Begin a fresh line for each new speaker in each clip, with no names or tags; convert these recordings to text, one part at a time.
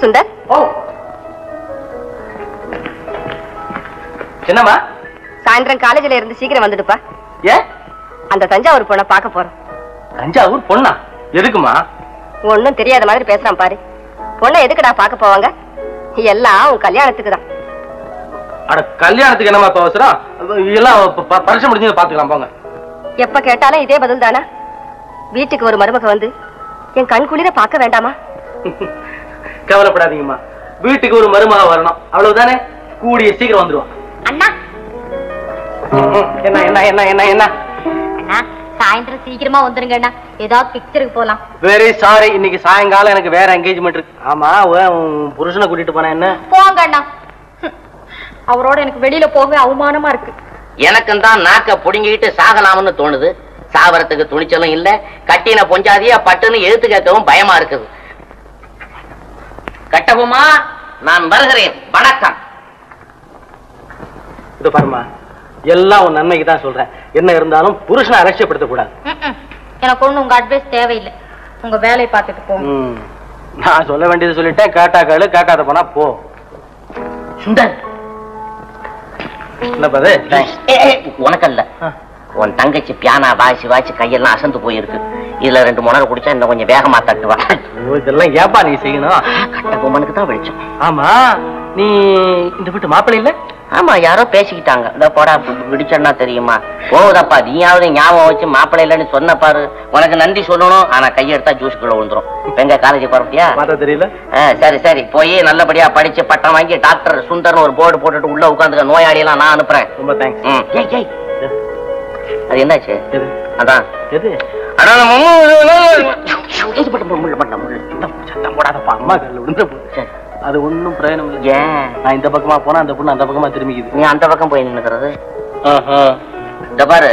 சுந்தர்.
ஓ என்னம்மா?
சாயந்தரம் காலேஜ்ல இருந்து சீக்கிரம் வந்துடுப்பா.
ஏ?
அந்த தஞ்சாவூர் பொண்ணை பார்க்க போறோம்.
தஞ்சாவூர் பொண்ணா? எதுக்குமா?
ஒன்னும் தெரியாத மாதிரி பேசுறான் பாரு. பொண்ணை எதுக்குடா பார்க்க போவாங்க? எல்லாம் உன் கல்யாணத்துக்கு தான்.
அட கல்யாணத்துக்கு என்னமா அவசரம்? எல்லாம் பரிசு முடிஞ்சு பாத்துக்கலாம் போங்க.
எப்ப கேட்டாலும் இதே பதில் தானா? வீட்டுக்கு ஒரு மருமக வந்து என் கண் குளிர பார்க்க வேண்டாமா?
கவலைப்படாதீங்கம்மா, வீட்டுக்கு ஒரு மருமக வரணும், அவ்வளவுதானே. கூடிய சீக்கிரம் வந்துருவான்.
அண்ணா
என்ன என்ன என்ன என்ன என்ன?
அண்ணா சாயந்தரம் சீக்கிரமா வந்துருங்க அண்ணா, ஏதாவது பிக்சருக்கு போலாம்.
வெரி சாரி, இன்னைக்கு சாயங்காலம் எனக்கு வேற என்கேஜ்மெண்ட் இருக்கு. ஆமா, புருஷனை கூட்டிட்டு போனா என்ன?
போங்க அண்ணா, அவரோட எனக்கு வெளியில போக அவமானமா இருக்கு.
எனக்கும் தான் நாக்க புடுங்கிட்டு சாகலாம்னு தோணுது. சாவரத்துக்கு துணிச்சலும் இல்ல, கட்டின பொஞ்சாதியா பட்டுன்னு எழுத்து கேட்கவும் பயமா இருக்குது. கட்டவுமா, நான் வருகிறேன், வணக்கம்.
இது பாருமா, எல்லாம் உன் நன்மைக்கு தான் சொல்றேன். என்ன இருந்தாலும் புருஷனை அலட்சியப்படுத்த கூடாது.
எனக்கு ஒண்ணு உங்க அட்வைஸ் தேவையில்லை, உங்க வேலையை பார்த்துட்டு போங்க.
நான் சொல்ல வேண்டியது சொல்லிட்டேன். கேட்டா கேளு, கேட்காத போனா போ.
சுந்தர்,
என்ன பாரு,
உனக்கு இல்ல, உன் தங்கச்சி பியானா வாசி வாசி கையெல்லாம் அசந்து போயிருக்கு. இதுல 2 முனரை குடிச்சா இன்னும் கொஞ்சம் வேகமா தட்டுவா.
இதெல்லாம் ஏப்பா நீ செய்யணும்?
கட்ட பொம்மனுக்கு தான் வெளிச்சம்.
ஆமா, நீ இந்த வீட்டு மாப்பிள்ளை இல்ல?
ஆமா, யாரோ பேசிக்கிட்டாங்க. இந்த போடா விடிச்சா தெரியுமா? போகுதப்பா, நீயாவது ஞாபகம் வச்சு மாப்பிள்ளை இல்லன்னு சொன்ன பாரு. உனக்கு நன்றி சொல்லணும், ஆனா கையெடுத்தா ஜூஸ்குள்ள விழுந்துரும். எங்க காலேஜ் போறப்பியா?
பார்த்தா தெரியல.
சரி சரி, போய் நல்லபடியா படிச்சு பட்டம் வாங்கி டாக்டர் சுந்தர்னு ஒரு போர்டு போட்டுட்டு உள்ள உட்காந்துக்க. நோயாளி எல்லாம் நான் அனுப்புறேன்.
ரொம்ப தேங்க்ஸ்.
அது என்னாச்சு?
அதான் எது? சத்தம் போடாதப்பா, அம்மா கல்ல விழுந்து. அது ஒன்னும் பிரயோஜனம் இல்லை.
ஏன்?
நான் இந்த பக்கமா போனா அந்த பொண்ணு அந்த பக்கமா திரும்பிக்குது.
நீ அந்த பக்கம் போய் நின்னுக்கிறது. இந்த பாரு,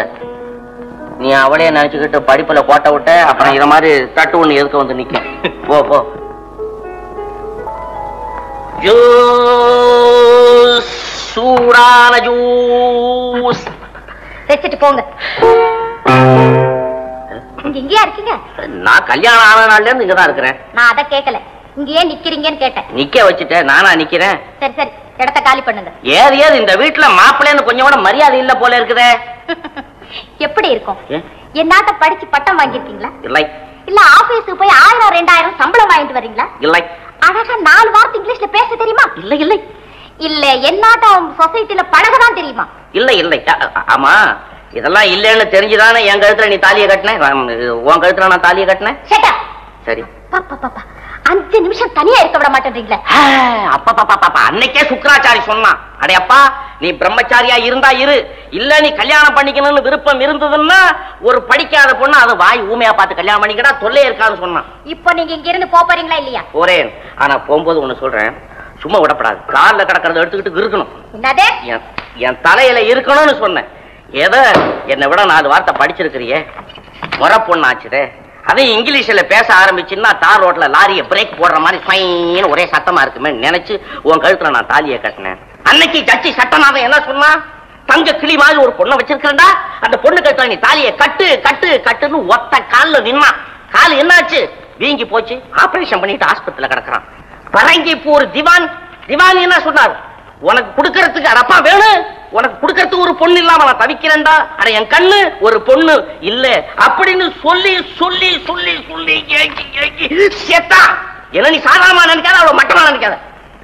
நீ அவளையே நினைச்சுக்கிட்டு படிப்புல கோட்டை விட்ட, அப்புறம் இத மாதிரி தட்டு ஒண்ணு எதுக்கு வந்து நிக்க. போ போ. ஜூஸ், சூடான ஜூஸ்
வச்சுட்டு போங்க. இங்க இங்கேயா இருக்கீங்க?
நான் கல்யாணம் ஆன நாள்ல இருந்து இங்கதான் இருக்கிறேன்.
நான் அதை கேட்கல, இங்க ஏன் நிக்கிறீங்கன்னு கேட்டேன்.
நிக்க வச்சுட்டேன், நானா நிக்கிறேன்?
சரி சரி, இடத்த காலி பண்ணுங்க.
ஏது ஏது இந்த வீட்டுல மாப்பிள்ளைன்னு கொஞ்சம் கூட மரியாதை இல்ல போல இருக்குதே.
எப்படி இருக்கும்? என்னாட்ட படிச்சு பட்டம் வாங்கிருக்கீங்களா?
இல்லை.
இல்ல ஆபீஸுக்கு போய் 1000 2000 சம்பளம் வாங்கிட்டு வரீங்களா?
இல்லை.
அழகா 4 வார்த்தை இங்கிலீஷ்ல பேச தெரியுமா?
இல்லை இல்லை.
இல்ல என்னாட்ட சொசைட்டில பழகதான் தெரியுமா?
இல்லை இல்லை. ஆமா, இதெல்லாம் இல்லன்னு தெரிஞ்சுதானே என் கழுத்துல நீ தாலியை கட்டின. உன் கழுத்துல நான் தாலியை கட்டினேன். சரி
பாப்பா பாப்பா, 5 நிமிஷம் தனியா இருக்க விட மாட்டேன்றீங்களே.
அப்பா பாப்பா பாப்பா, அன்னைக்கே சுக்கராச்சாரி சொன்னான், அடே அப்பா நீ பிரம்மச்சாரியா இருந்தா இரு, இல்ல நீ கல்யாணம் பண்ணிக்கணும்னு விருப்பம் இருந்ததுன்னா ஒரு படிக்காத பொண்ணு அது வாய் ஊமையா பார்த்து கல்யாணம் பண்ணிக்கடா, தொல்லை இருக்கான்னு சொன்னான்.
இப்போ நீங்க இங்க இருந்து போறீங்களா இல்லையா?
போறேன். ஆனா போகும்போது ஒண்ணு சொல்றேன், சும்மா விடப்படாது. கால்ல கிடக்கிறத எடுத்துக்கிட்டு இருக்கணும்.
என்னது?
என் தலையில இருக்கணும்னு சொன்னேன். ஏதோ என்னை விட 4 வார்த்தை படிச்சிருக்கிறியே, முறை பொண்ணாச்சுதே. அதையும் இங்கிலீஷ்ல பேச ஆரம்பிச்சுன்னா தார் ரோட்ல லாரியை பிரேக் போடுற மாதிரி ஃபைன்னு ஒரே சத்தமா இருக்குமே நினைச்சு உன் கழுத்துல நான் தாலியை கட்டினேன். அன்னைக்கு ஜட்ஜி சட்டநாதன் என்ன சொன்னா, தங்க கிளி மாதிரி ஒரு பொண்ணை வச்சிருக்கிறா, அந்த பொண்ணு கழுத்துல நீ தாலியை கட்டு கட்டு கட்டுன்னு ஒத்த கால்ல நின்னா. கால் என்னாச்சு? வீங்கி போச்சு. ஆபரேஷன் பண்ணிட்டு ஆஸ்பத்திரியில கிடக்குறான். பரங்கிப்பூர் திவான் திவான் என்ன சொன்னார், உனக்கு கொடுக்கறதுக்கு அரப்பா வேணும், உனக்கு கொடுக்கறதுக்கு ஒரு பொண்ணு இல்லாம நான் தவிக்கிறேன்டா, அட என் கண்ணு ஒரு பொண்ணு இல்ல அப்படின்னு சொல்லி சொல்லி சொல்லி சொல்லி ஏக்கி செத்தா. என்ன நீ சாதாரணமா நினைக்காத, அவ்வளவு மட்டமா நினைக்காத.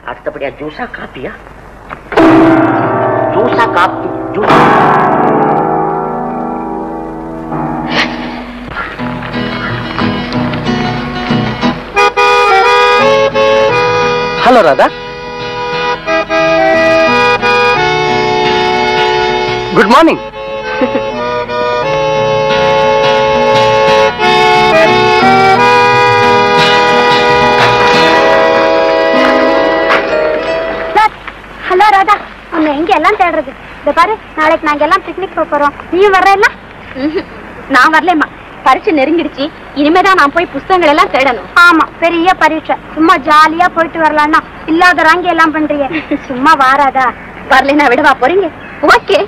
அடுத்தபடியா ஜூஸா காப்பியா? ஜூஸா coffee? Juice.
Hello Radha, good morning.
Hello Radha, உன்னை எங்க எல்லாம் தேடுறது? இந்த பாரு, நாளைக்கு நாங்க எல்லாம் பிக்னிக் போறோம், நீயும் வர்றேல்ல? நான் வரலம்மா, பரீட்சை நெருங்கிடுச்சு. இனிமேதான் நான் போய் புத்தகங்கள் எல்லாம் தேடணும். ஆமா, பெரிய பரீட்சை. சும்மா ஜாலியா போயிட்டு வரலாம்னா இல்லாத ராங்கி எல்லாம் பண்றீங்க. சும்மா வாராதா? வரலன்னா விடவா போறீங்க? ஓகே.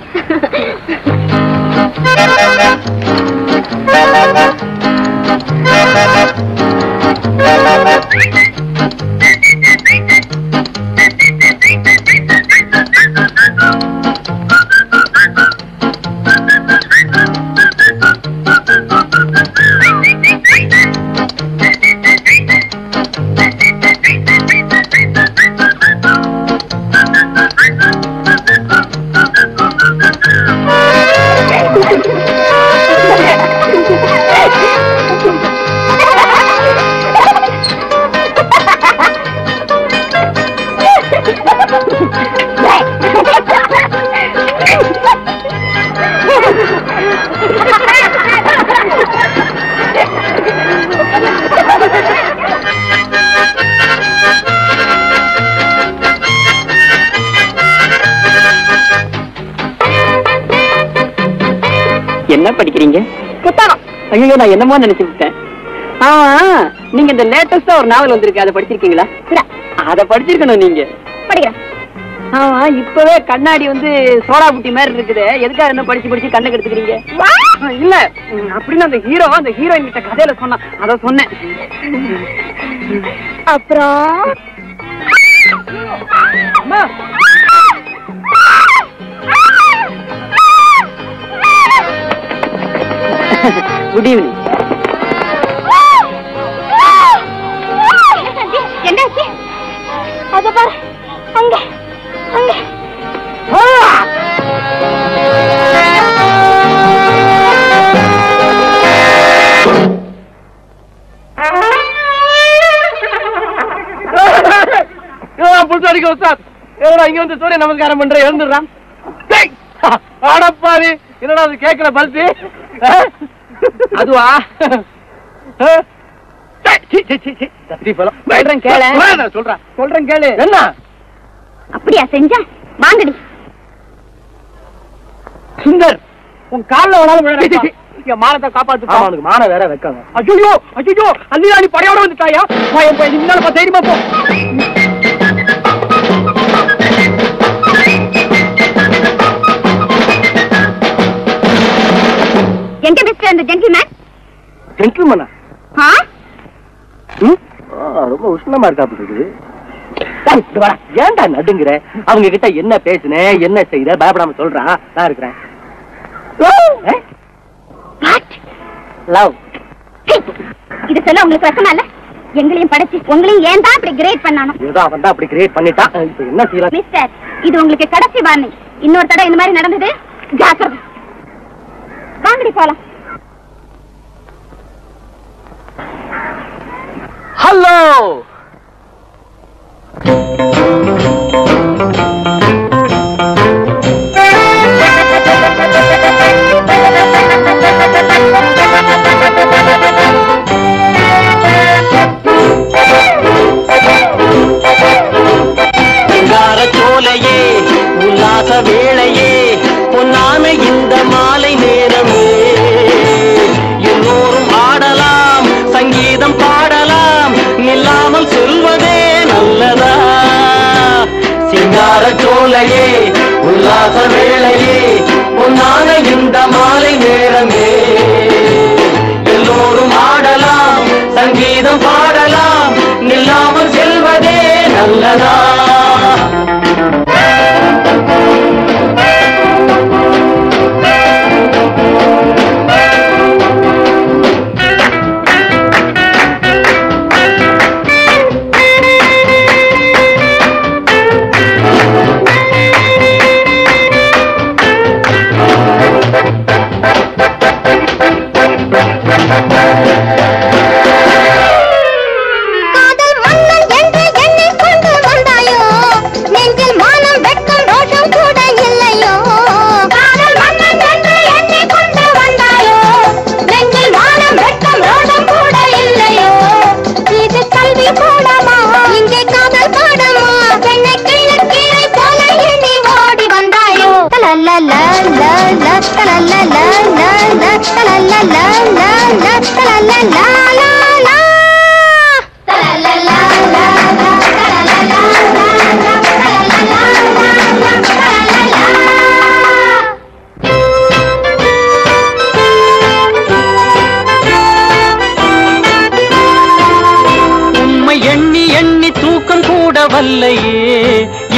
என்ன படிக்கிறீங்க?
புத்தகம்.
ஐயோ, நான் என்னமோ நினைச்சுட்டேன். நீங்க இந்த லேட்டஸ்டா ஒரு நாவல் வந்திருக்கு, அதை படிச்சிருக்கீங்களா? அதை படிச்சிருக்கணும் நீங்க.
படிக்கிறேன்.
இப்பவே கண்ணாடி சோடா புட்டி மாதிரி இருக்குது. எதுக்காக என்ன படிச்சு படிச்சு கண்ணை கெடுத்துக்கிறீங்க? இல்ல அப்படின்னு அந்த ஹீரோயின் கிட்ட கதையில சொன்னா அத சொன்னேன்.
அப்புறம்
குட் ஈவினிங்.
என்னாச்சு? அத பாரு, அங்க அங்க.
புதுசாடிக்க உஸ்தாத், இங்க வந்து சூரிய நமஸ்காரம் பண்ற எழுந்துடுறான். அடப்பாவி, என்னடா அது கேட்கல பல்பி? அதுவா? சொல்றேன் கேளு. என்ன
அப்படியா செஞ்சா? வாங்கடி.
சுந்தர், உன் காலில் என் மானத்தை காப்பாத்து. அவனுக்கு மான வேற வைக்காங்க. ஐயோ ஐயோ, அல்லி படையோட வந்துட்டாயா? முன்னால தைரியமா போ.
எங்க மிஸ்டர் அந்த ஜென்டில்மேன்?
ஜென்டில்மேனா? ரொம்ப உஷ்ணமா இருக்காது. ஏன்டா நடுங்குற? அவங்க கிட்ட என்ன பேசுனேன், என்ன செய்யற, பயப்படாம சொல்றா. நான் இருக்கிறேன். லவ்
இது சொல்ல உங்களுக்கு ரசமா இல்ல? எங்களையும் படைச்சு உங்களையும் ஏன் தான் அப்படி கிரேட் பண்ணானோ?
ஏதோ அவன் தான் அப்படி கிரியேட் பண்ணிட்டான். இப்ப என்ன செய்யலாம்?
மிஸ்டர், இது உங்களுக்கு கடைசி வார்னிங். இன்னொரு தடவை இந்த மாதிரி நடந்தது ஜாக்கிரதை. வாங்கடி போலாம்.
ஹலோ,
சோலையே உல்லாச வேளையே பொன்னான இந்த மாலை நேரமே எல்லோரும் ஆடலாம், சங்கீதம் பாடலாம், நில்லாமல் சொல்வதே நல்லதா? சிங்கார சோலையே உல்லாச வேளையே பொன்னான இந்த மாலை நேரமே எல்லோரும் ஆடலாம், சங்கீதம் பாடலாம், நில்லாமல் செல்வதே நல்லதா?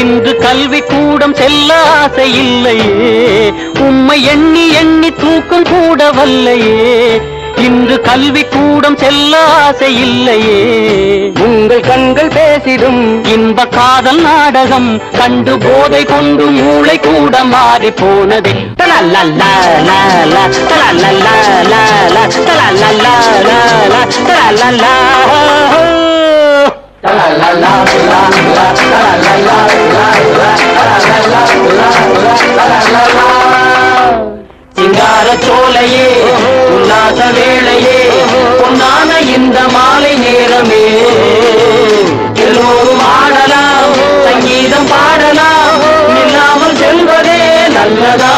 இன்று கல்வி கூடம் செல்ல ஆசை இல்லையே, உம்மை எண்ணி எண்ணி தூக்கம் கூட வல்லையே. இன்று கல்வி கூடம் செல்ல ஆசை இல்லையே. உங்கள் கண்கள் பேசிடும் இன்ப காதல் நாடகம் கண்டு போதை கொண்டு மூளை கூட மாறி போனதே. சிங்கார சோலையே உல்லாச வேளையே பொன்னான இந்த மாலை நேரமே எல்லோரும் ஆடலாம், சங்கீதம் பாடலாம், நில்லாமல் செல்வதே நல்லதா?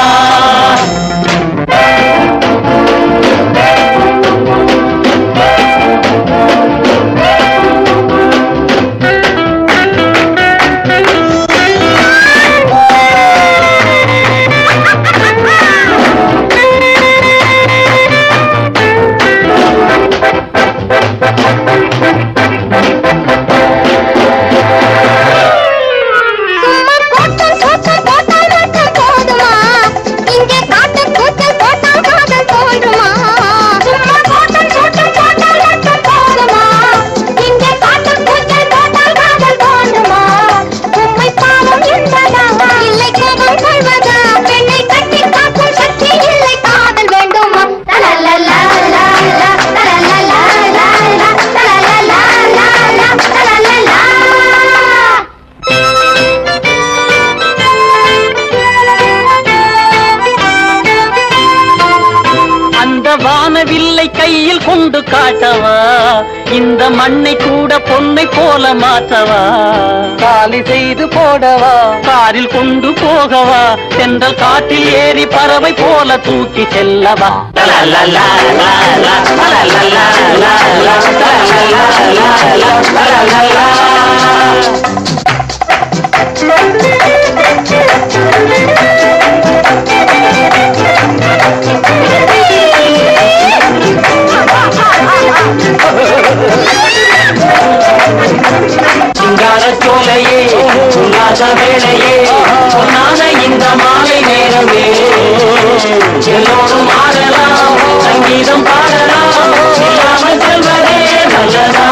கையில் கொண்டு காட்டவா இந்த மண்ணை கூட பொன்னை போல மாற்றவா காலி செய்து போடவா காரில் கொண்டு போகவா சென்றல் காட்டில் ஏறி பறவை போல தூக்கி செல்லவா சிங்காரச்சோலையே உல்லாச வேளையே பொன்னான இந்த மாலை நேரமே எல்லோரும் ஆடலாம் சங்கீதம் பாடலாம் இல்லாமல் செல்வதே நல்லதா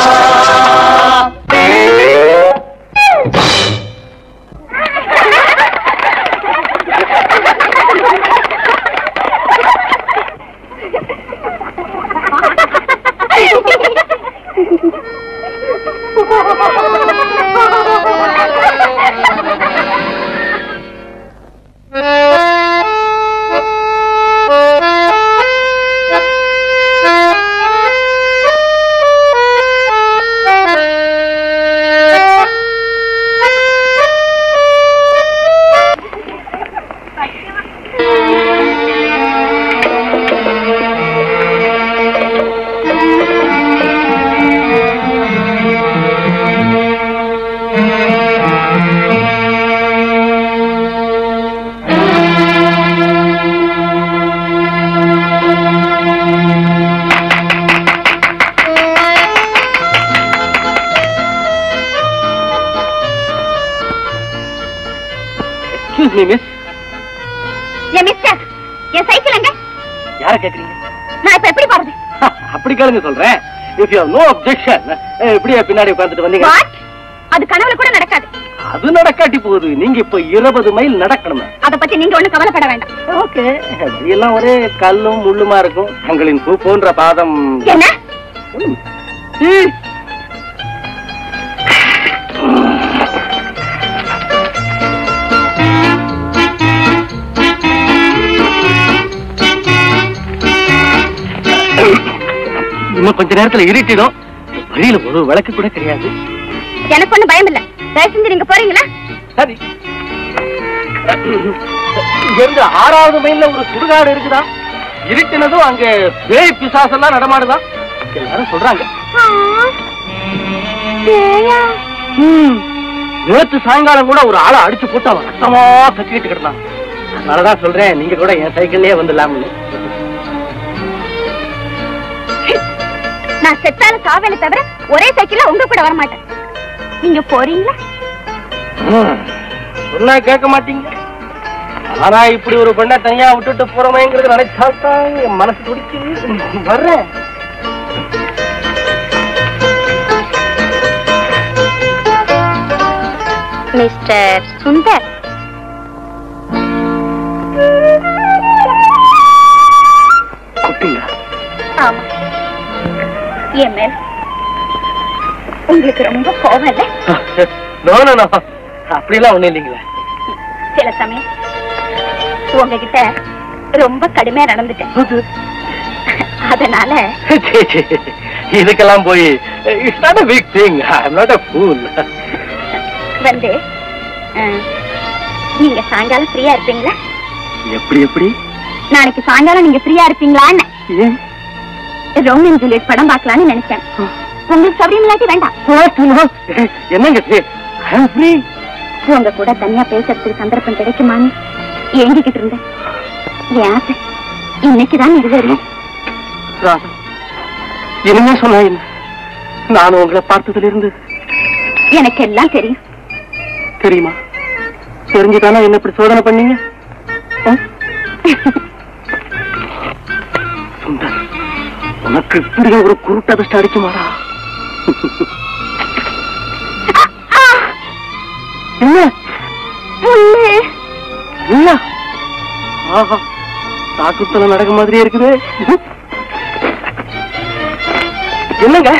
அப்படி கேளுங்க சொல்றேன். If you have no objection, இப்படியே பின்னாடி உட்கார்ந்துட்டு வந்தீங்க.
அது கனவுல கூட நடக்காது.
அது நடக்காட்டி போகுது. நீங்க இப்ப 20 மைல் நடக்கணும்.
அத பத்தி நீங்க ஒண்ணும் கவலைப்பட வேண்டாம்.
ஓகே. இதெல்லாம் ஒரே கல்லும் முள்ளுமா இருக்கும். தங்களின் பூ போன்ற பாதம்.
என்ன?
இன்னும் கொஞ்ச நேரத்துல இருட்டிடும். வழியில ஒரு விளக்கு கூட கிடையாது.
எனக்கு ஒண்ணு பயம் இல்ல. தயவு செஞ்சு நீங்க போறீங்களா?
சரி. இங்க 6வது மைல்ல ஒரு சுடுகாடு இருக்குதா? இருட்டினதும் அங்க பேய் பிசாசெல்லாம் நடமாடுதா? எல்லாரும் சொல்றாங்க. நேற்று சாயங்காலம் கூட ஒரு ஆளை அடிச்சு போட்டு அவன் ரத்தமா கத்திக்கிட்டு கிடந்தான். அதனாலதான் சொல்றேன், நீங்க கூட என் சைக்கிள்லயே வந்துடலாம்னு.
நான் செத்தால சாவேல தவிர ஒரே சைக்கிள்ல உங்க கூட வர மாட்டேன். நீங்க போறீங்களா?
சொன்னா கேட்க மாட்டீங்க. ஆனா இப்படி ஒரு பெண்ணை தனியா விட்டுட்டு போறமேங்கிறது நினைச்சாதான் என் மனசு துடிச்சு வர்றேன்.
மிஸ்டர் சுந்தர், ஆமா, என் மேல் உங்களுக்கு ரொம்ப கோபம் இல்ல?
அப்படிலாம் ஒண்ணு இல்லைங்களா?
சில சமயம் உங்ககிட்ட ரொம்ப கடுமையா நடந்துட்டேன். அதனால
இதுக்கெல்லாம் போய் it's not a big thing. I'm not a fool.
வந்து நீங்க சாயங்காலம் ஃப்ரீயா இருப்பீங்களா?
எப்படி
நாளைக்கு சாயங்காலம் நீங்க ஃப்ரீயா இருப்பீங்களான்னு ரோமியோ அண்ட் ஜூலியட் படம் பார்க்கலான்னு நினைச்சேன். உங்களுக்கு சௌரியம் இல்லாட்டி வேண்டாம்.
என்னங்க
உங்க கூட தனியா பேசுறதுக்கு சந்தர்ப்பம் கிடைக்குமான்னு ஏங்கிக்கிட்டு இருந்தேன். என் ஆசை இன்னைக்குதான் நிறைவேறும்.
இனிமே சொன்ன நானும் உங்களை பார்த்ததுல இருந்து
எனக்கு எல்லாம் தெரியும்.
தெரியுமா? தெரிஞ்சுதானே என்ன இப்படி சோதனை பண்ணீங்க? சுந்தர், உனக்கு இப்படி ஒரு குருட்டு அதிர்ஷ்டம் அடிக்குமாடா? என்ன இல்ல? ஆஹா, தாக்குத்தல நடக்க மாதிரியே இருக்குது. என்னங்க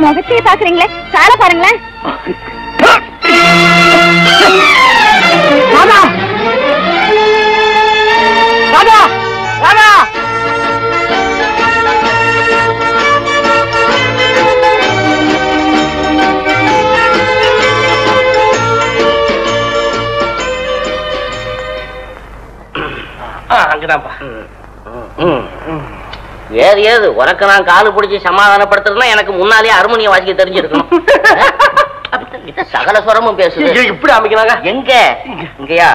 முகத்தையே பாக்குறீங்களே, கால பாருங்களேன்.
ராதா, ராதா, ராதா, தான்ப்பா.
ஏது ஏது உனக்கு நான் காலு பிடிச்சி சமாதானப்படுத்துறதுன்னா எனக்கு முன்னாலே ஹார்மோனியம் வாசிக்க தெரிஞ்சிருக்கணும். சகல சுரமும் பேசுது.
இப்படி அமைக்கிறாங்க.
எங்க இங்கயா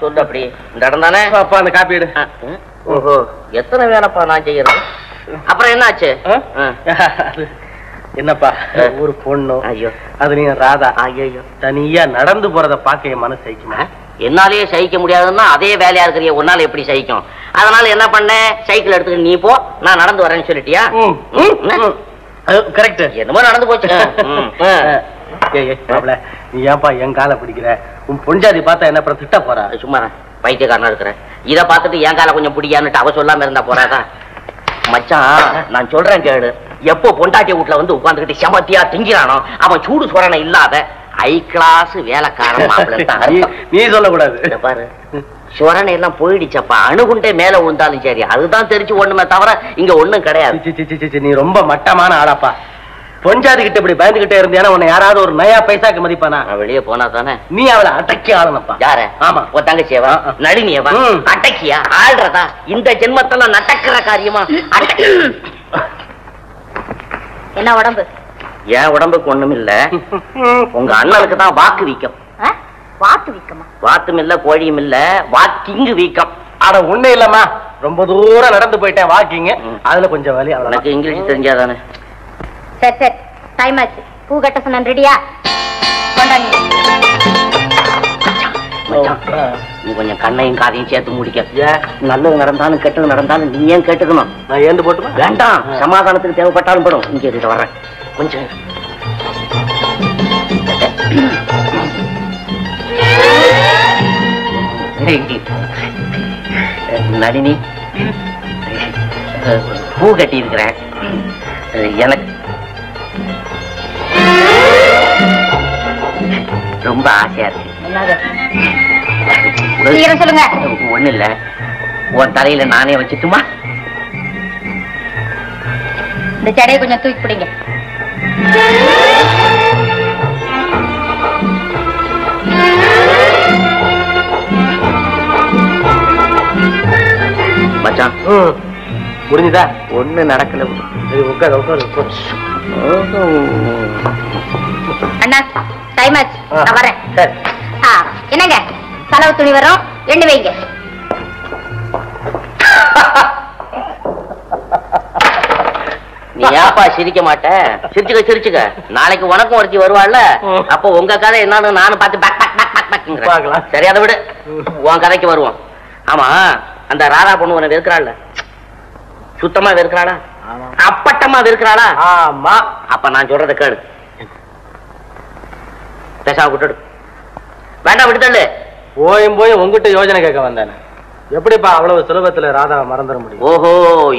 சொல்லு. அப்படி இந்த இடம் தானே.
அப்பா அந்த காப்பி எடு.
ஓஹோ, எத்தனை வேலைப்பா நான் செய்யறேன். அப்புறம் என்னாச்சு?
என்னப்பா ஒரு பொண்ணு, ஐயோ அது நீங்க ராதா, ஐயோ தனியா நடந்து போறத பாக்க என் மனசு சகிக்குமா?
என்னாலேயே சகிக்க முடியாதுன்னா அதே வேலையா இருக்கிறீ, உன்னால எப்படி சகிக்கும்? அதனால என்ன பண்ண, சைக்கிள் எடுத்துட்டு நீ போ, நான் நடந்து வரேன்னு சொல்லிட்டியா?
கரெக்ட்.
என்னமோ நடந்து போச்சு.
நீ ஏன்பா என் காலை பிடிக்கிற? உன் பொஞ்சாதி பார்த்தா என்ன திட்ட போறா?
சும்மா பைத்தியக்காரனா இருக்கிற. இதை பார்த்துட்டு என் காலை கொஞ்சம் பிடிக்கான்னுட்டு அவ சொல்லாம இருந்தா போறாதா? மச்சான் நான் சொல்றேன் கேளு. எப்போ பொண்டாட்டி வீட்டுல வந்து உட்காந்துக்கிட்டு செமத்தியா திங்கிறானோ அவன் சூடு சொரணை இல்லாத ஹை கிளாஸ் வேலைக்காரன் மாப்பிள்ளை.
நீ சொல்லக்கூடாது.
பாரு சொரணை எல்லாம் போயிடுச்சப்பா. அணுகுண்டே மேல விழுந்தாலும் சரி, அதுதான் தெரிஞ்சு ஒண்ணுமே தவிர இங்க ஒண்ணும் கிடையாது.
நீ ரொம்ப மட்டமான ஆளாப்பா. பொஞ்சாதி கிட்ட இப்படி பயந்துகிட்டே இருந்தேன்னா உன்னை யாராவது ஒரு நயா பைசாக்கு மதிப்பானா?
வெளியே போனா தானே
நீ அவளை அடக்கி ஆளணும்ப்பா.
யார?
ஆமா,
உன் தங்கச்சியவா நளினியவா? அடக்கியா ஆள்றதா? இந்த ஜென்மத்தெல்லாம் நடக்கிற காரியமா?
என்ன உடம்பு?
என் உடம்புக்கு ஒண்ணும் இல்ல, உங்க அண்ணனுக்கு தான் வாக்கு வீக்கம்.
வாத்து வீக்கமா?
வாத்தும் இல்ல கோழியும் இல்ல, வாக்கிங்கு வீக்கம்.
அட ஒண்ணு இல்லம்மா, ரொம்ப தூரம் நடந்து போயிட்டேன் வாக்கிங்க, அதுல கொஞ்சம் வலி.
எனக்கு இங்கிலீஷ் தெரிஞ்சாதானே.
சரி சரி, டைம் ஆச்சு. பூ கட்ட சொன்ன ரெடியா? கொண்டாங்க.
நீ கொஞ்சம் கண்ணையும் காதையும் சேர்த்து முடிக்க. நல்லது நடந்தாலும் கெட்டது நடந்தாலும் நீ ஏன் கேட்டுக்கணும்?
நான் ஏந்து போட்டுமா?
வேண்டாம், சமாதானத்துக்கு தேவைப்பட்டாலும் படும். இங்க இருக்க வர்றேன் கொஞ்சம். நளினி, பூ கட்டி இருக்கிறேன். எனக்கு ரொம்ப ஆசையா இருக்கு.
சொல்லுங்க.
ஒண்ணு இல்ல, உன் தலையில நானே வச்சுட்டுமா?
இந்த சடையை கொஞ்சம் தூக்கி பிடிங்க.
மச்சான்
முடிஞ்சுதா?
ஒண்ணு நடக்கல.
உட்காரு உட்காரு.
அண்ணா டைம் ஆச்சு, நான் வரேன்.
சரி.
என்னங்க செலவு துணி வரும், எண்ணி வைங்க.
நீ ஏப்பா சிரிக்க மாட்ட? சிரிச்சுக்க சிரிச்சுக்க. நாளைக்கு உனக்கும் ஒருத்தி வருவாள்ல, அப்போ உங்க கதை என்னன்னு நானும் பார்த்து back back back back back. சரி, அதை விடு, உன் கதைக்கு வருவோம். ஆமா, அந்த ராதா பொண்ணு உனக்கு இருக்கிறாள், சுத்தமா இருக்கிறாளா? அப்பட்டமா இருக்கிறாளா?
ஆமா.
அப்ப நான் சொல்றத கேளு. பேசாம விட்டுடு. வேண்டாம், விட்டுதல்லு.
போய் உங்ககிட்ட யோஜனை கேட்க வந்தானே. எப்படிப்பா அவ்வளவு சுலபத்துல ராதாவை மறந்துட முடியும்?
ஓஹோ,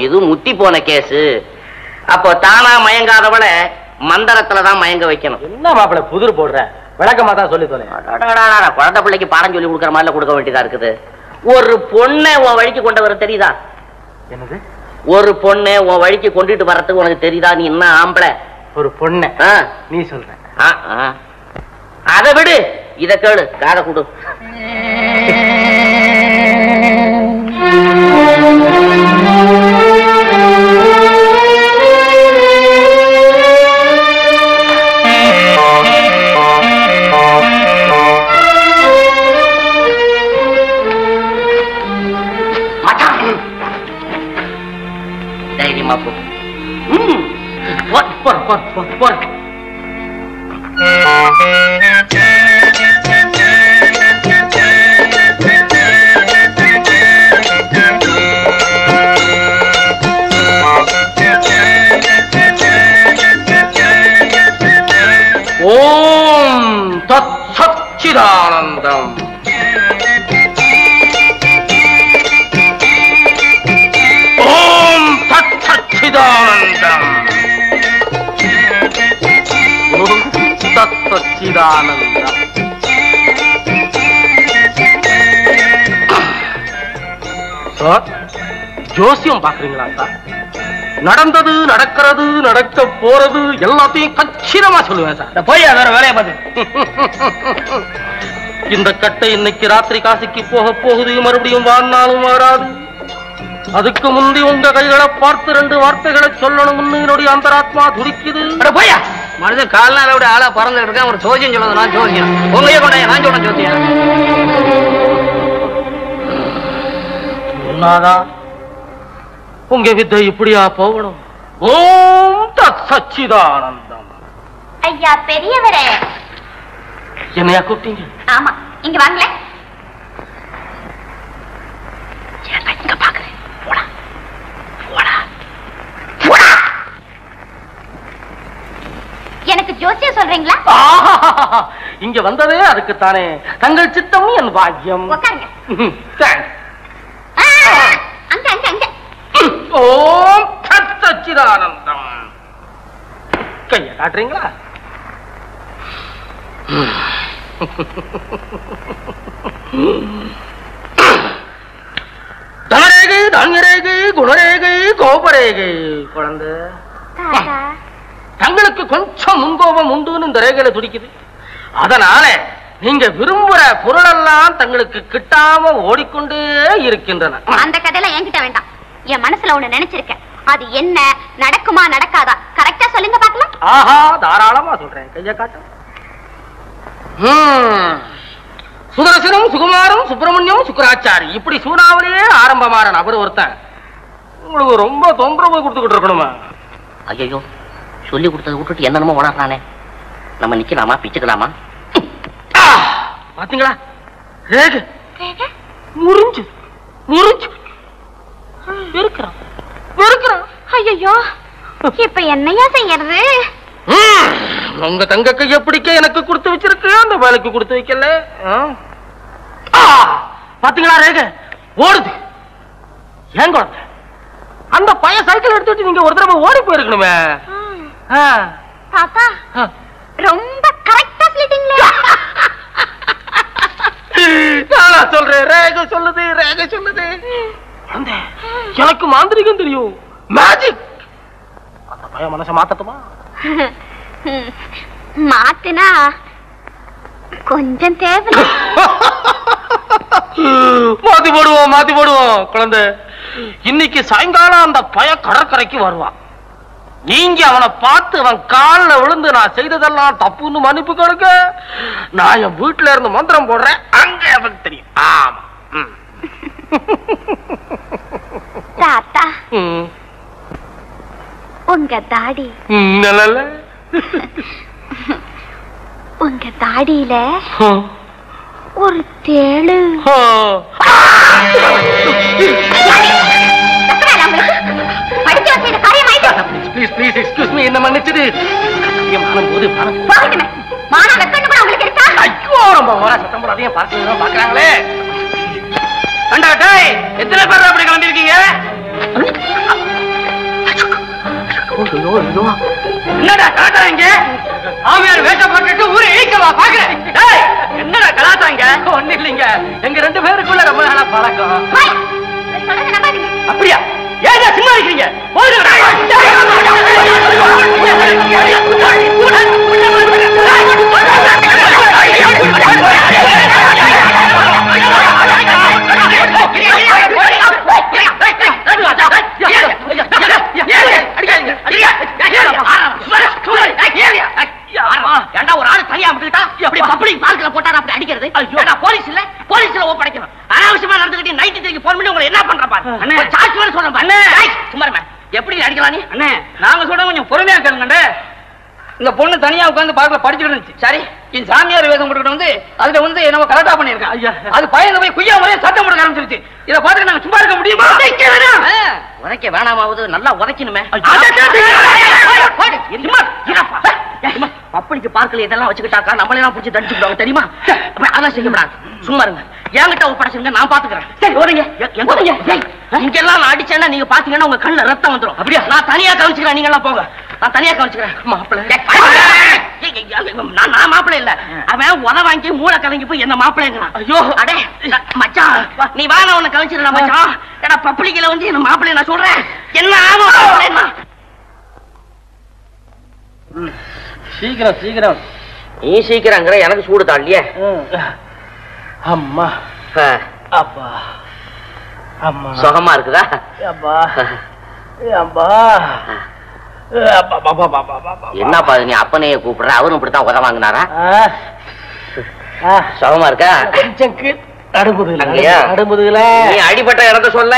இது முத்தி போன கேசு. அப்போ தானா மயங்காதவள மந்திரத்துலதான் மயங்க வைக்கணும்.
என்ன மாப்பிள்ள புதிர் போடுற? விளக்கமா தான் சொல்லி தொலை.
குழந்தை பிள்ளைக்கு பாடம் சொல்லி கொடுக்குற மாதிரி கொடுக்க வேண்டியதா இருக்குது. ஒரு பொண்ணை உன் வழிக்கு கொண்டு வர தெரியுதா?
என்னது?
ஒரு பொண்ணை உன் வழிக்கு கொண்டுட்டு வர்றதுக்கு உனக்கு தெரியுதா? நீ என்ன ஆம்பளை?
ஒரு பொண்ணை நீ சொல்ற?
அதை விடு, இத கேளு, காதை கொடு. தைரியமா போ.
ஓம் தத் சச்சிதானந்தம். ஓம் தத் சச்சிதானந்தம். ஓம் தத் சச்சிதானந்தம். சார், ஜோசியம் பாக்குறீங்களா சார்? நடந்தது, நடக்கிறது, நடக்க போறது எல்லாத்தையும் கச்சிதமா சொல்லுவேன் சார். போய் வேற வேலையை பார்த்து. இந்த கட்டை இன்னைக்கு ராத்திரி காசிக்கு போக போகுது, மறுபடியும் வாழ்நாளும் வராது. அதுக்கு முந்தி உங்க கைகளை பார்த்து 2 வார்த்தைகளை சொல்லணும்னு என்னுடைய அந்தராத்மா துடிக்குது.
போயா மனுஷன் கால்நாள விட ஆளா பறந்துட்டு இருக்கேன். ஒரு ஜோசியம் சொல்லுது. நான் ஜோசியம் உங்களையே கொண்டாய நான் சொல்றேன் ஜோசியம்.
உங்க வித்தை இப்படியா போகணும்? ஓம் தத் சச்சிதானந்தம்.
ஐயா பெரியவரே.
என்னையா கூப்பிட்டீங்க?
ஆமா, இங்க வாங்களே.
இங்க பாக்குறேன். போடா போடா
போடா. எனக்கு ஜோசியம் சொல்றீங்களா?
இங்க வந்ததே அதுக்குத்தானே. தங்கள் சித்தம் என் பாக்கியம்.
உட்காருங்க. அங்க அங்க அங்க.
ஓம் தத் சச்சிதானந்தம். கைய காட்டுறீங்களா? தனரேகை தானியரேகை குணரேகை கோபரேகை. குழந்தை தங்களுக்கு கொஞ்சம் முன்கோபம் உண்டுன்னு இந்த ரேகையில துடிக்குது. அதனால நீங்க விரும்புற பொருளெல்லாம் தங்களுக்கு கிட்டாம ஓடிக்கொண்டே இருக்கின்றன.
அந்த கதையெல்லாம் என்கிட்ட வேண்டாம். என் மனசுல ஒண்ணு நினைச்சிருக்கேன். அது என்ன, நடக்குமா நடக்காதா கரெக்டா சொல்லுங்க பாக்கலாம்.
ஆஹா, தாராளமா சொல்றேன். கைய காட்டு. சுதர்சனம் சுகுமாரம் சுப்பிரமணியம் சுக்கராச்சாரி இப்படி சூனாவிலேயே ஆரம்பமான நபர் ஒருத்தன் உங்களுக்கு ரொம்ப தொந்தரவு கொடுத்துக்கிட்டு இருக்கணுமா?
ஐயோ, சொல்லி கொடுத்ததை விட்டுட்டு என்னென்னமோ உணர்றானே. நம்ம நிக்கலாமா பிச்சுக்கலாமா?
பாத்தீங்களா, ரேகை முறிஞ்சு முறிஞ்சு வெறுக்கிறான் வெறுக்கிறான்.
ஐயோ, இப்ப என்னையா செய்யறது?
உங்க தங்க கைய பிடிக்க எனக்கு கொடுத்து வச்சிருக்கு, அந்த வேலைக்கு கொடுத்து வைக்கல. பாத்தீங்களா, ரேகை ஓடுது. ஏன் குழந்தை, அந்த பையன் சைக்கிள் எடுத்துட்டு நீங்க ஒரு தடவை ஓடி போயிருக்கணுமே.
தாத்தா ரொம்ப கரெக்டா சொல்லிட்டீங்களே.
நான் சொல்றேன், ரேகை சொல்லுது ரேகை சொல்லுது. எனக்கு மாந்திரிகம் தெரியும், மேஜிக். அந்த பையன் மனசை மாத்தட்டுமா?
மாத்தினா கொஞ்சம் தேவை.
மாத்தி போடுவோம் மாத்தி போடுவோம். குழந்தை, இன்னைக்கு சாயங்காலம் அந்த பையன் கடற்கரைக்கு வருவான். நீங்க அவனை பார்த்து அவன் காலில் விழுந்து நான் செய்ததெல்லாம் தப்புன்னு மன்னிப்பு கொடுக்க, நான் என் வீட்டுல இருந்து மந்திரம் போடுறேன். அங்க அவனுக்கு தெரியும். ஆமா.
தாத்தா, உங்க தாடி
நல்ல
உங்க தாடியில ஒரு தேளு.
என்ன மன்னிச்சிடு. பாக்குறாங்களே. எத்தனை பேர் அப்படி கிளம்பிருக்கீங்க? என்னடா கலாச்சாரங்க? ஆவியார் வேஷம் போட்டுட்டு ஊரை இழிக்கவா பாக்குறேன்? என்னடா கலாச்சாரங்க? ஒண்ணு இல்லைங்க, எங்க 2 பேருக்குள்ள ரொம்ப நாளா பழக்கம். அப்படியா? ஏன் சும்மா இருக்கீங்க? ஒரு ஆளு தனியா விட்டுட்டா அப்படி பப்ளிக் பார்க்ல போட்டா அப்படி அடிக்கிறது. போலீஸ்ல போலீஸ்ல ஒப்படைக்கணும். அனாவசியமா நடந்துக்கிட்டு 93 போன் பண்ணி உங்களை என்ன பண்ற பாரு. சார்ஜ் வேற சொல்றேன். சும்மா எப்படி அடிக்கலாம் நீ? அண்ணே, நாங்க சொல்ற கொஞ்சம் பொறுமையா கேளுங்க. இந்த பொண்ணு தனியா உட்கார்ந்து பார்க்கல படிச்சுட்டு இருந்துச்சு. சரி, என் சாமியார் வேதம் போட்டுக்கிட்டு வந்து அதுல வந்து என்ன கரெக்டா பண்ணிருக்கேன். அது பயந்து போய் குய்யா முறையா சத்தம் போட ஆரம்பிச்சிருச்சு. இதை பார்த்து நாங்க சும்மா இருக்க முடியுமா?
உதைக்க வேணாமாவது நல்லா உதைக்கணுமே. பப்பளிக்கு பார்க்கல இதெல்லாம் வச்சுக்கிட்டாக்கா நம்மளே எல்லாம் பிடிச்சி தடிச்சுடுவாங்க தெரியுமா? அதான் செய்யப்படாது. சும்மா இருங்க, என்கிட்ட ஒப்படைச்சுங்க, நான் பாத்துக்கிறேன். சரி, ஓடுங்க. இங்கெல்லாம் நான் அடிச்சேன்னா நீங்க பாத்தீங்கன்னா உங்க கண்ணுல ரத்தம் வந்துடும். அப்படியா? நான் தனியா கவனிச்சுக்கிறேன், நீங்க எல்லாம் போங்க. நான் தனியா கவனிச்சுக்கிறேன். மாப்பிள்ளை நான் மாப்பிள்ளை இல்ல, அவன் உத வாங்கி மூளை கலங்கி போய் என்ன மாப்பிள்ளைங்கிறான். ஐயோ அடே மச்சான், நீ வா, நான் உன்னை கவனிச்சிடலாம் மச்சான். ஏன்னா பப்ளிக்ல வந்து என்ன மாப்பிள்ளை நான் சொல்றேன். என்ன ஆகும்?
சீக்கிரம் சீக்கிரம்.
நீ சீக்கிரங்கிற, எனக்கு சூடு தாண்டியே.
அம்மா அப்பா
சுகமா இருக்குதா? என்னப்பா நீ அப்பனையே கூப்பிடுற? அவரும் இப்படித்தான் உத வாங்கினாரா? சுகமா இருக்கா?
கொஞ்சம்
நடுமுதுகுல நீ அடிபட்ட இடத்த சொல்ல.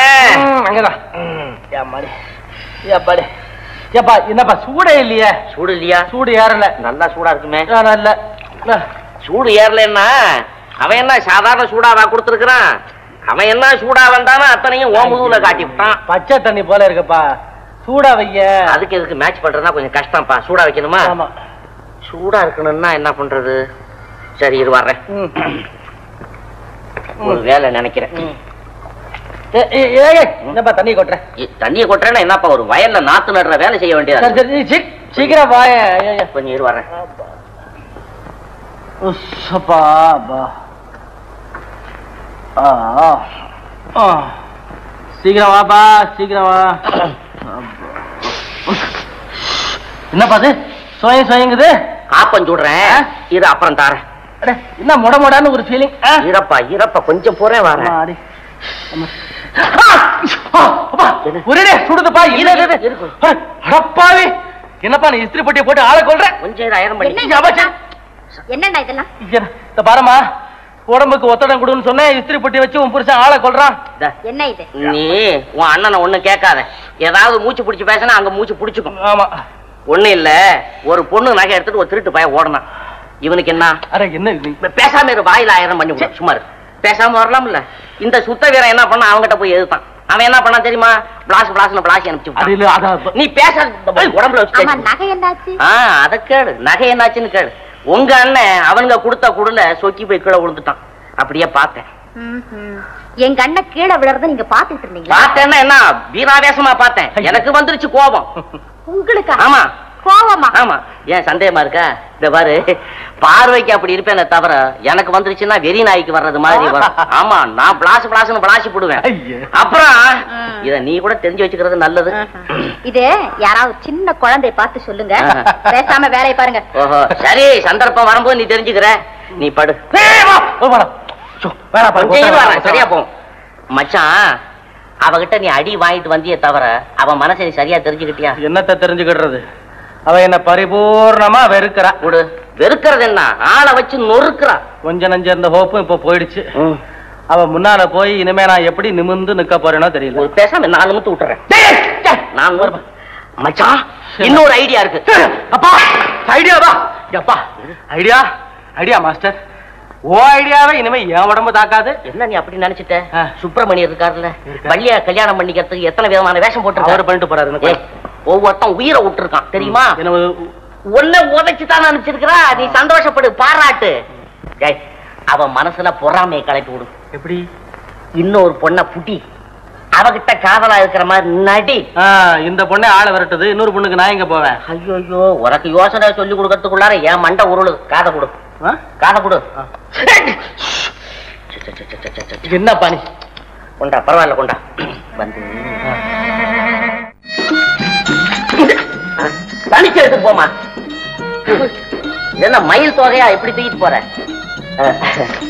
என்னப்பா சூடே இல்லையா?
சூடு இல்லையா?
சூடு ஏறல.
நல்லா சூடா இருக்குமே.
நல்ல
சூடு ஏறலன்னா அவன் என்ன சாதாரண சூடாவா கொடுத்துருக்கான்? அவன் என்ன சூடா வந்தானோ அத்தனையும் ஓமுதுல காட்டி விட்டான்.
பச்சை தண்ணி போல இருக்குப்பா. சூடா வைக்க. அதுக்கு
எதுக்கு மேட்ச் பண்றதுனா கொஞ்சம் கஷ்டம்ப்பா. சூடா வைக்கணுமா?
ஆமா.
சூடா இருக்கணும்னா என்ன பண்றது? சரி இரு வர்றேன். ஒரு வேலை நினைக்கிறேன்.
என்னப்பா தண்ணி கொட்டுறேன்?
தண்ணியை கொட்டுறேன்னா என்னப்பா ஒரு வயல்ல நாத்து நடுற வேலை செய்ய வேண்டியதா?
சீக்கிரம் வாய.
கொஞ்சம் இரு வர்றேன்.
சீக்கிரம் வாப்பா, சீக்கிரம் வா. என்னப்பா அது சுயங்குது?
காப்பம் சுடுறேன், இது அப்புறம் தாரேன்.
என்ன முட முடான்னு ஒரு ஃபீலிங்.
ஈரப்பா கொஞ்சம் போறேன் வரேன்.
ஒரே சுடுதுப்பா. அடப்பாவி, என்னப்பா நீ இஸ்திரி பொட்டியை போட்டு ஆளை கொள்ற?
கொஞ்சம் அயரம் பண்ணி.
என்னடா இதெல்லாம்?
இந்த பாருமா, உடம்புக்கு ஒத்தடம் கொடுன்னு சொன்னேன், இஸ்திரி பொட்டி வச்சு உன் புருஷன் ஆளை கொள்றான்.
என்ன இது?
நீ உன் அண்ணனை ஒண்ணு கேட்காத. ஏதாவது மூச்சு பிடிச்சு பேசினா அங்க மூச்சு பிடிச்சுக்கும்.
ஆமா,
ஒண்ணு இல்ல, ஒரு பொண்ணு நகை எடுத்துட்டு ஒரு திருட்டு பையன் ஓடனான். இவனுக்கு என்ன?
அட என்ன
பேசாம இரு, வாயில ஆயிரம் பண்ணி விடு. சும்மா பேசாம வரலாம்ல. இந்த சுத்த வீரன் என்ன பண்ண, அவங்கிட்ட போய் எதிர்த்தான். அவன் என்ன பண்ணா தெரியுமா? பிளாஸ் அனுப்பிச்சு. நீ பேச உடம்புல வச்சு
நகை என்னாச்சு?
அத கேளு. நகை என்னாச்சுன்னு கேளு. உங்க அண்ணன் அவனுங்க கொடுத்த குடுல சொக்கி போய் கீழே விழுந்துட்டான். அப்படியே பார்த்தேன்.
எங்க அண்ணன் கீழே விழுறத நீங்க பாத்துட்டு இருந்தீங்களா?
பார்த்தேன்னா என்ன, வீராவேசமா பார்த்தேன். எனக்கு வந்துருச்சு கோபம்.
உங்களுக்கு?
ஆமா,
கோபமா?
ஆமா. ஏன் சந்தேகமா இருக்கா? இந்த பாரு, பார்வைக்கு அப்படி இருப்பேன் தவிர எனக்கு வந்துருச்சுன்னா வெறி நாய்க்கு வர்றது மாதிரி வரும். ஆமா, நான் பிளாஸ்னு பிளாசி போடுவேன். அப்புறம் இத நீ கூட தெரிஞ்சு வச்சுக்கிறது நல்லது.
இது யாராவது சின்ன குழந்தைய பார்த்து சொல்லுங்க, பேசாம வேலையை பாருங்க.
ஓஹோ, சரி, சந்தர்ப்பம் வரும்போது நீ தெரிஞ்சுக்கிற. நீ படு. சரியா போ மச்சான். அவகிட்ட நீ அடி வாங்கிட்டு வந்தியே தவிர அவன் மனசை நீ சரியா தெரிஞ்சுக்கிட்டியா?
என்னத்த தெரிஞ்சுக்கிடுறது? அவ என்ன பரிபூர்ணமா வெறுக்கிறா.
வெறுக்கிறது என்ன, ஆளை வச்சு நொறுக்கிறா.
கொஞ்ச நஞ்ச இருந்த ஹோப்பும் இப்ப போயிடுச்சு. அவ முன்னால போய் இனிமே நான் எப்படி நிமிர்ந்து நிக்க போறேனோ தெரியல.
ஒரு பேசாம 4 நிமிஷம் விட்டுறேன். நான் மச்சான், இன்னொரு ஐடியா இருக்கு.
அப்பா ஐடியாவா? அப்பா ஐடியா மாஸ்டர். ஓ ஐடியாவே இனிமே என் உடம்பு தாக்காது.
என்ன நீ அப்படி நினைச்சிட்ட? சுப்பிரமணியர் இருக்காருல்ல, வள்ளியா கல்யாணம் பண்ணிக்கிறதுக்கு எத்தனை விதமான வேஷம் போட்டு
அவர் பண்ணிட்டு போறாரு.
ஒவ்வொருத்தன் உயிரை விட்டுருக்கான் தெரியுமா? ஒன்ன உதைச்சுதான் அனுப்பிச்சிருக்கிறா. நீ சந்தோஷப்படு, பாராட்டு. அவன் மனசுல பொறாமையை கலப்பி விடு.
எப்படி?
இன்னொரு பொண்ணை புட்டி அவகிட்ட காதலா இருக்கிற மாதிரி நடி.
இந்த பொண்ணை ஆளை விரட்டுது, இன்னொரு பொண்ணுக்கு நான் எங்க போவேன்?
ஐயோ, உனக்கு யோசனை சொல்லி கொடுக்கறதுக்குள்ளார என் மண்டை உருளு. காதை கொடு, காதை கொடு.
என்ன பாணி?
கொண்டா, பரவாயில்ல கொண்டா. வந்து தனிச்சு எடுத்து போமா. என்ன மயில் தொகையா எப்படி தூக்கிட்டு போற?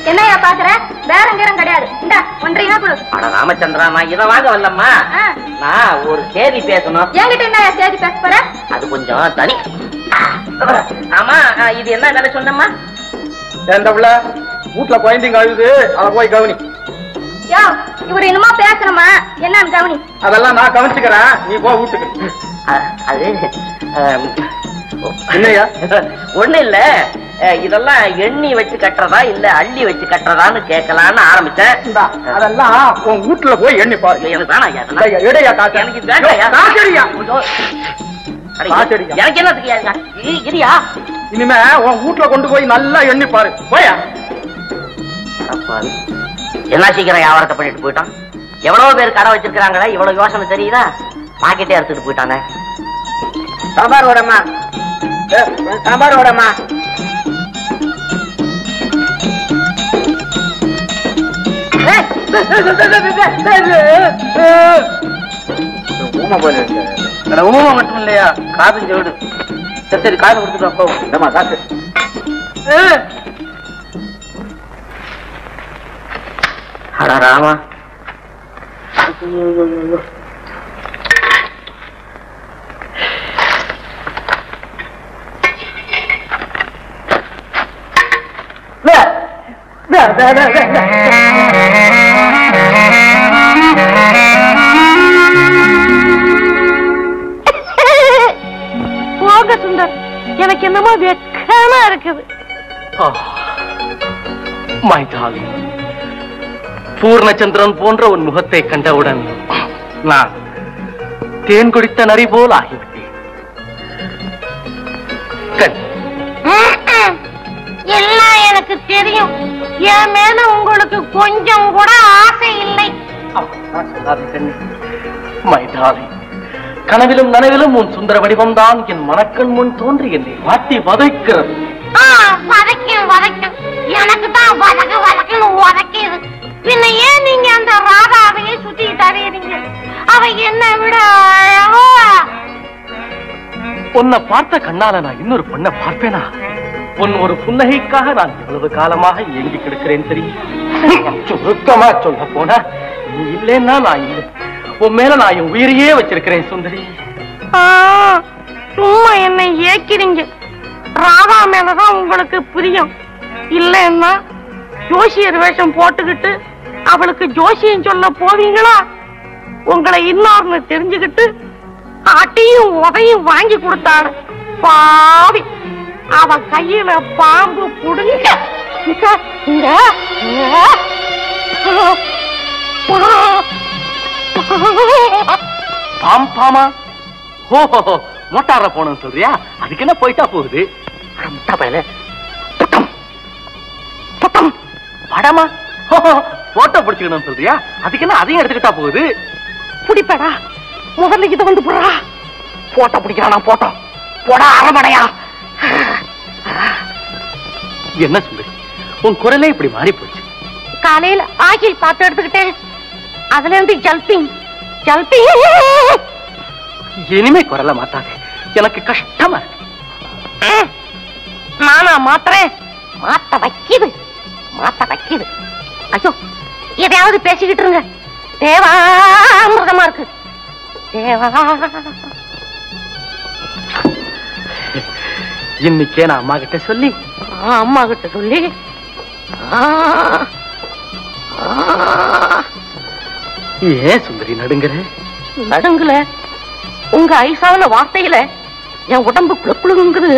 என்னையா பாக்குற? வேற எங்கேயும் கிடையாது. இந்த 1.5 கொடு.
அட ராமச்சந்திரா, நான் இதை வாங்க வரலம்மா. நான் ஒரு செய்தி பேசணும்.
என்கிட்ட என்ன செய்தி பேச போற?
அது கொஞ்சம் தனி. ஆமா, இது என்ன வேலை சொன்னம்மா?
வீட்டுல குழந்தைங்க அழுது, அத போய் கவனி.
இவர் இன்னுமா பேசணுமா? என்னன்னு கவனி.
அதெல்லாம் நான் கவனிச்சுக்கிறேன், நீ போ வீட்டுக்கு.
அது
என்னையா?
ஒண்ணு இல்ல, இதெல்லாம் எண்ணி வச்சு கட்டுறதா இல்ல அள்ளி வச்சு கட்டுறதான்னு கேட்கலான்னு ஆரம்பிச்சேன்.
அதெல்லாம் உன் வீட்டுல போய் எண்ணி பாரு.
எனக்கு வேணாம். எனக்கு என்னத்துக்கு இரியா?
இனிமே உன் வீட்டுல கொண்டு போய் நல்லா எண்ணி பாரு. போயா?
என்ன சீக்கிரம் வியாபாரத்தை பண்ணிட்டு போயிட்டான். எவ்வளவு பேர் கடை வச்சிருக்காங்களா, இவ்வளவு யோசனை தெரியுதா? பாக்கெட்டே எடுத்துட்டு போயிட்டானே. சாம்பார் ஓடமா, சாம்பார் ஓடமா.
ஊமை மட்டும் இல்லையா, காது செவிடு. சரி காது கொடுத்துட்டு போமா காசு.
ராமா,
போக சுந்தர், எனக்கு என்னமோ வெக்கமா இருக்குது.
பூர்ணச்சந்திரன் போன்ற உன் முகத்தை கண்டவுடன் நான் தேன் குடித்த நரி போல் ஆகிவிட்டேன்.
எல்லாம் எனக்கு தெரியும். என் மேல உங்களுக்கு கொஞ்சம் கூட ஆசை இல்லை.
மைதாலி, கனவிலும் நனவிலும் உன் சுந்தர வடிவம் தான் என் மனக்கண் முன் தோன்றி என்னை வாட்டி வதைக்கிறது.
வதைக்கும் எனக்கு தான் வதக்குன்னு உதைக்குது. பின்ன ஏன் நீங்க அந்த ராதாவையே சுத்திட்டு அறியறீங்க? அவ என்ன விட
உன்னை பார்த்த கண்ணால நான் இன்னொரு பொண்ணை பார்ப்பேனா? உன் ஒரு புன்னகைக்காக நான் இவ்வளவு காலமாக ஏங்கி கிடக்கிறேன் தெரியும். சுருக்கமா சொல்ல போனா, நீ இல்லைன்னா நான் இல்லை. உன் மேல நான் என் உயிரையே வச்சிருக்கிறேன் சுந்தரி.
சும்மா என்னை ஏக்கிறீங்க. ராதா மேலதான் உங்களுக்கு பிரியம் இல்லைன்னா ஜோசியர் வேஷம் போட்டுக்கிட்டு அவளுக்கு ஜோசியம் சொல்ல போவீங்களா? உங்களை இன்னொரு தெரிஞ்சுக்கிட்டு அட்டியும் உதையும் வாங்கி கொடுத்தாள் பாவி. அவ கையில பாம்பு புடுங்க.
பாம்பாமா? ஓஹோ, மோட்டார போனோம் சொல்றியா? அதுக்கு என்ன போயிட்டா போகுது? முட்டா பயல படமா போட்டோ பிடிச்சுக்கணும் சொல்றியா? அதுக்கு என்ன அதையும் எடுத்துக்கிட்டா போகுது?
பிடிப்படா, முதல்ல இதை வந்து போடுறா.
போட்டோ பிடிக்கிறானா? போட்டோ போடா அரமடையா. என்ன சுந்தரி, உன் குரலே இப்படி மாறி போச்சு.
காலையில ஆகில் பார்த்து எடுத்துக்கிட்டேன். அதுல இருந்து ஜல்பிங்.
இனிமே குரலை மாத்தாத, எனக்கு கஷ்டமா இருக்கு.
நானா மாத்துறேன்? மாத்த வைக்குது. ஐயோ, எதையாவது பேசிக்கிட்டு இருங்க. தேவாமிர்தமா இருக்கு.
இன்னைக்கே நான் அம்மா கிட்ட சொல்லி ஏன் சுந்தரி நடுங்குற?
நடுங்கல, உங்க ஐசாவில வார்த்தையில என் உடம்பு குழுக்குழுங்குது.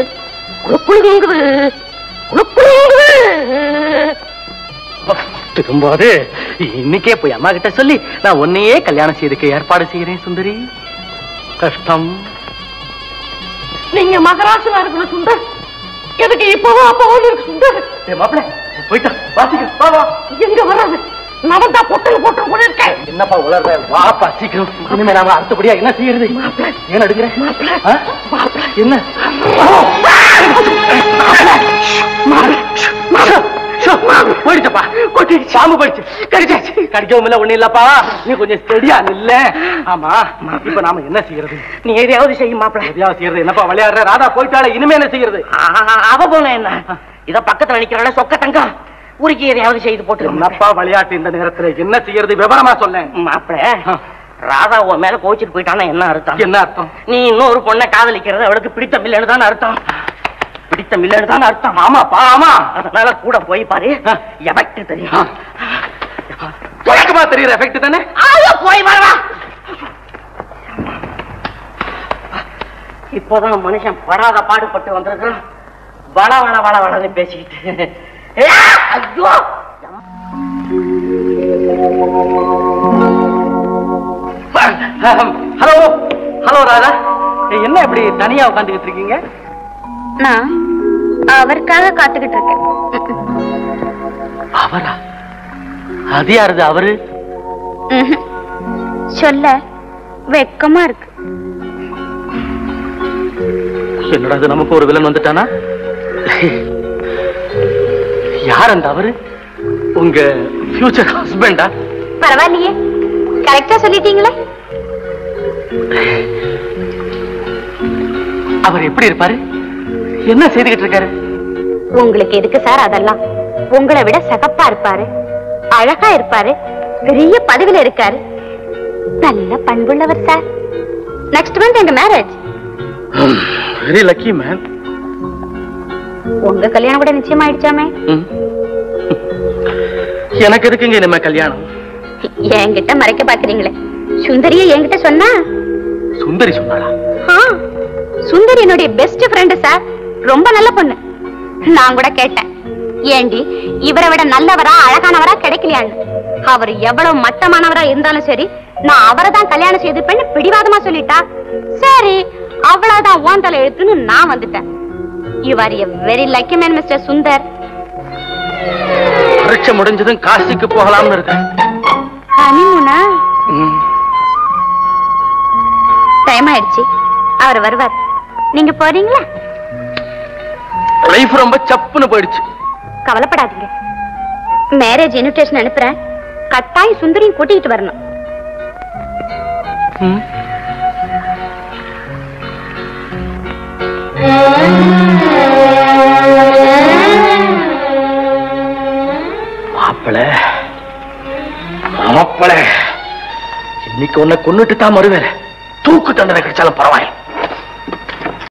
திரும்பாது. இன்னைக்கே போய் அம்மா கிட்ட சொல்லி நான் உன்னையே கல்யாணம் செய்துக்க ஏற்பாடு செய்கிறேன் சுந்தரி. கஷ்டம்.
நீங்க மகராசனா இருக்கிற சுந்தர், எனக்கு இப்பவும் அப்பவும் இருக்கு சுந்தர்.
மாப்பிள்ள போயிட்டா வாசிக்க வா.
எங்க வர்றது? நடந்தா பொட்டல் போட்டு போயிருக்கேன்.
என்னப்பா உளர்ற? வாப்பா சீக்கிரம். இனிமே நாம அடுத்தபடியா என்ன செய்யறது? ஏன் அடுக்கிற? என்ன போயிடுச்சப்பா? பாம்பு போயிடுச்சு. கடிக்கவும் இல்ல, ஒண்ணு இல்லப்பா. நீ கொஞ்சம் ஸ்டெடியா இல்ல. ஆமா, இப்ப நாம என்ன செய்யறது?
நீ எதையாவது செய்யும் மாப்பிள்ள.
எதையாவது செய்யறது? என்னப்பா விளையாடுற? ராதா போயிட்டால, இனிமே என்ன செய்யறது?
அவ போன என்ன? இத பக்கத்துல நிக்கிறாள் சொக்க தங்கம். உருக்கி எதையாவது செய்து போட்டு.
என்னப்பா விளையாட்டு இந்த நேரத்துல? என்ன செய்யறது? விவரமா சொல்ல
மாப்பிள்ள. ராதா உன் மேல கோச்சிட்டு போயிட்டானா என்ன அர்த்தம்?
என்ன அர்த்தம்?
நீ இன்னொரு பொண்ணை காதலிக்கிறது அவளுக்கு பிடித்தம் இல்லைன்னு தான் அர்த்தம். பிடித்தம் இல்லைன்னு தான் அர்த்தம்.
ஆமாப்பா, ஆமா.
அதனால கூட போய் பாரு, எஃபெக்ட் தெரியும்.
வழக்கமா தெரியுற எஃபெக்ட் தானே?
போய் வரவா. இப்பதான் மனுஷன் படாத பாடுபட்டு வந்திருக்கான். வளன்னு பேசிக்கிட்டு. ஐயோ,
ஹலோ ஹலோ ராதா, என்ன இப்படி தனியா உட்காந்துக்கிட்டு இருக்கீங்க?
நான் அவருக்காக காத்துக்கிட்டு இருக்கேன்.
அவரா? அது யாருது அவரு?
சொல்ல வெக்கமா இருக்கு.
என்னடா இது, நமக்கு ஒரு வில்லன் வந்துட்டானா? யார் அந்த அவரு? உங்க ஃபியூச்சர் ஹஸ்பண்டா?
பரவாயில்லையே, கரெக்டா சொல்லிட்டீங்களே.
அவர் எப்படி இருப்பாரு? என்ன செய்துகிட்டு இருக்காரு?
உங்களுக்கு எதுக்கு சார் அதெல்லாம்? உங்களை விட சகப்பா இருப்பாரு, அழகா இருப்பாரு, பெரிய பதவியில இருக்காரு. நல்ல பண்புள்ளவர் சார். நெக்ஸ்ட் மந்த் எங்க மேரேஜ்.
Very lucky man.
உங்க கல்யாணம் கூட நிச்சயம் ஆயிடுச்சாமே.
எனக்கு இருக்குங்க இனிமே கல்யாணம்.
என்கிட்ட மறைக்க பாக்குறீங்களே. சுந்தரியே என்கிட்ட சொன்னா.
சுந்தரி சொன்னாளா?
சுந்தரி என்னுடைய பெஸ்ட் ஃப்ரெண்ட் சார். ரொம்ப நல்ல பொண்ணு. நான் கூட கேட்டேன், ஏண்டி இவரை விட நல்லவரா அழகானவரா கிடைக்கலையான்னு. அவர் எவ்வளவு மட்டமானவரா இருந்தாலும் சரி, நான் அவரை தான் கல்யாணம் செய்துப்பேன்னு பிடிவாதமா சொல்லிட்டா. சரி, அவ்வளவுதான் ஓந்தலை எழுத்துன்னு நான் வந்துட்டேன். You are a very lucky man mister Sundar.
பரீட்சை முடிஞ்சதும் காசிக்கு போகலாம்னு இருக்கேன்.
ஹனிமூனா? டைம் ஆயிடுச்சு, அவர் வருவார். நீங்க போறீங்களா?
லைஃப் ரொம்ப சப்புன்னு போயிடுச்சு.
கவலைப்படாதீங்க, மேரேஜ் இன்விடேஷன் அனுப்புறேன். கட்டாயம் சுந்தரியும் கூட்டிட்டு வரணும்.
மாப்பிள இன்னைக்கு உன்னை கொன்னுட்டு தான் மறுவேன். தூக்கு தண்டனை கிடைச்சாலும் பரவாயில்லை.